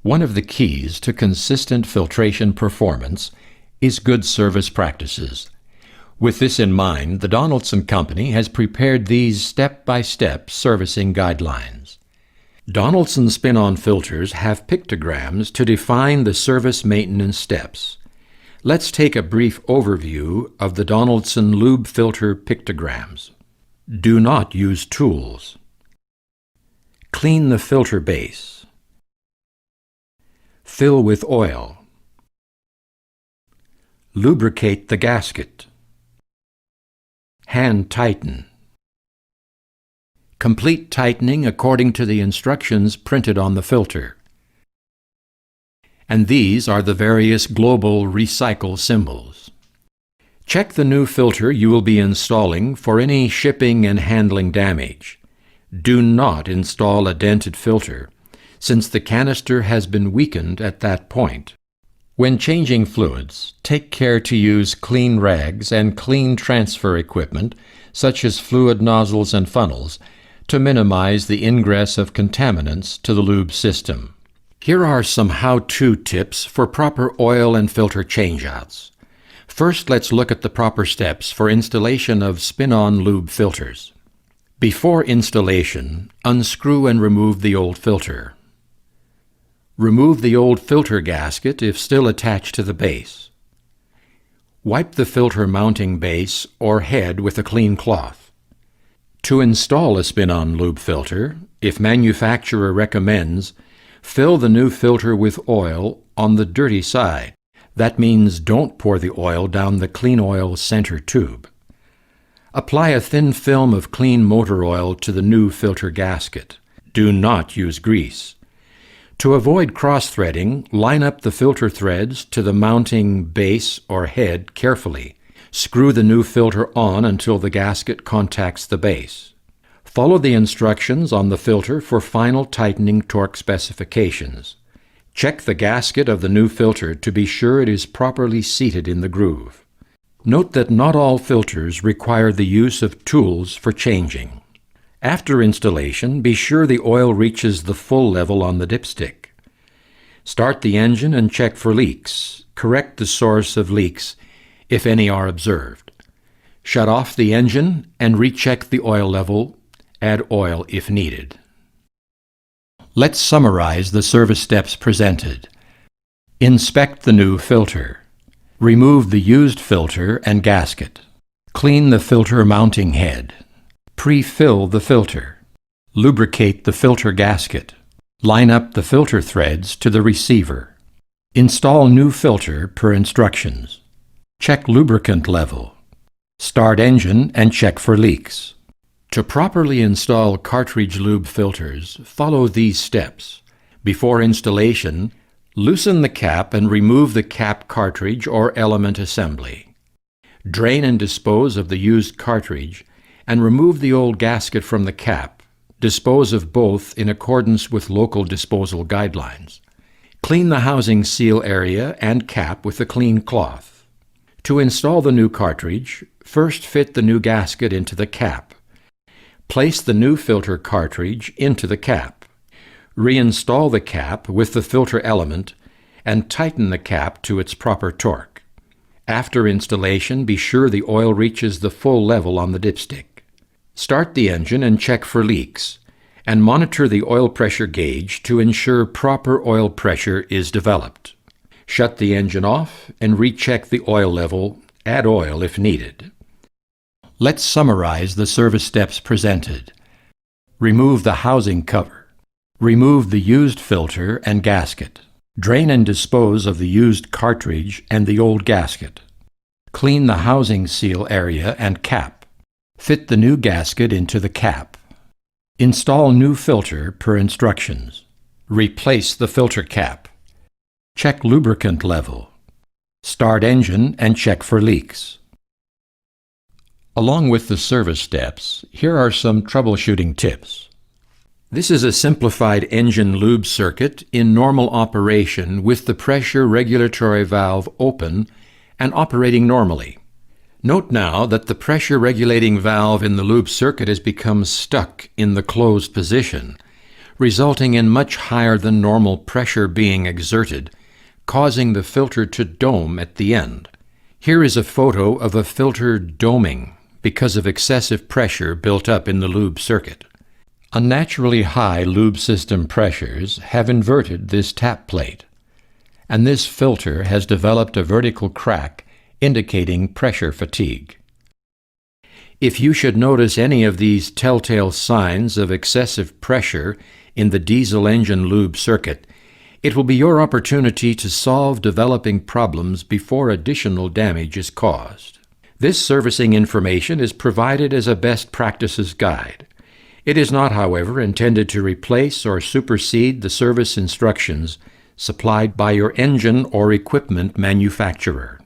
One of the keys to consistent filtration performance is good service practices. With this in mind, the Donaldson Company has prepared these step-by-step servicing guidelines. Donaldson spin-on filters have pictograms to define the service maintenance steps. Let's take a brief overview of the Donaldson Lube filter pictograms. Do not use tools. Clean the filter base. Fill with oil. Lubricate the gasket. Hand tighten. Complete tightening according to the instructions printed on the filter. And these are the various global recycle symbols. Check the new filter you will be installing for any shipping and handling damage. Do not install a dented filter, since the canister has been weakened at that point. When changing fluids, take care to use clean rags and clean transfer equipment, such as fluid nozzles and funnels, to minimize the ingress of contaminants to the lube system. Here are some how-to tips for proper oil and filter changeouts. First, let's look at the proper steps for installation of spin-on lube filters. Before installation, unscrew and remove the old filter. Remove the old filter gasket if still attached to the base. Wipe the filter mounting base or head with a clean cloth. To install a spin-on lube filter, if manufacturer recommends, fill the new filter with oil on the dirty side. That means don't pour the oil down the clean oil center tube. Apply a thin film of clean motor oil to the new filter gasket. Do not use grease. To avoid cross-threading, line up the filter threads to the mounting base or head carefully. Screw the new filter on until the gasket contacts the base. Follow the instructions on the filter for final tightening torque specifications. Check the gasket of the new filter to be sure it is properly seated in the groove. Note that not all filters require the use of tools for changing. After installation, be sure the oil reaches the full level on the dipstick. Start the engine and check for leaks. Correct the source of leaks if any are observed. Shut off the engine and recheck the oil level. Add oil if needed. Let's summarize the service steps presented. Inspect the new filter. Remove the used filter and gasket. Clean the filter mounting head. Pre-fill the filter. Lubricate the filter gasket. Line up the filter threads to the receiver. Install new filter per instructions. Check lubricant level. Start engine and check for leaks. To properly install cartridge lube filters, follow these steps. Before installation, loosen the cap and remove the cap cartridge or element assembly. Drain and dispose of the used cartridge and remove the old gasket from the cap. Dispose of both in accordance with local disposal guidelines. Clean the housing seal area and cap with a clean cloth. To install the new cartridge, first fit the new gasket into the cap. Place the new filter cartridge into the cap. Reinstall the cap with the filter element and tighten the cap to its proper torque. After installation, be sure the oil reaches the full level on the dipstick. Start the engine and check for leaks, and monitor the oil pressure gauge to ensure proper oil pressure is developed. Shut the engine off and recheck the oil level. Add oil if needed. Let's summarize the service steps presented. Remove the housing cover. Remove the used filter and gasket. Drain and dispose of the used cartridge and the old gasket. Clean the housing seal area and cap. Fit the new gasket into the cap. Install new filter per instructions. Replace the filter cap. Check lubricant level. Start engine and check for leaks. Along with the service steps, here are some troubleshooting tips. This is a simplified engine lube circuit in normal operation with the pressure regulatory valve open and operating normally. Note now that the pressure regulating valve in the lube circuit has become stuck in the closed position. resulting in much higher than normal pressure being exerted, causing the filter to dome at the end. Here is a photo of a filter doming because of excessive pressure built up in the lube circuit. Unnaturally high lube system pressures have inverted this tap plate, and this filter has developed a vertical crack indicating pressure fatigue. If you should notice any of these telltale signs of excessive pressure in the diesel engine lube circuit, it will be your opportunity to solve developing problems before additional damage is caused. This servicing information is provided as a best practices guide. It is not, however, intended to replace or supersede the service instructions supplied by your engine or equipment manufacturer.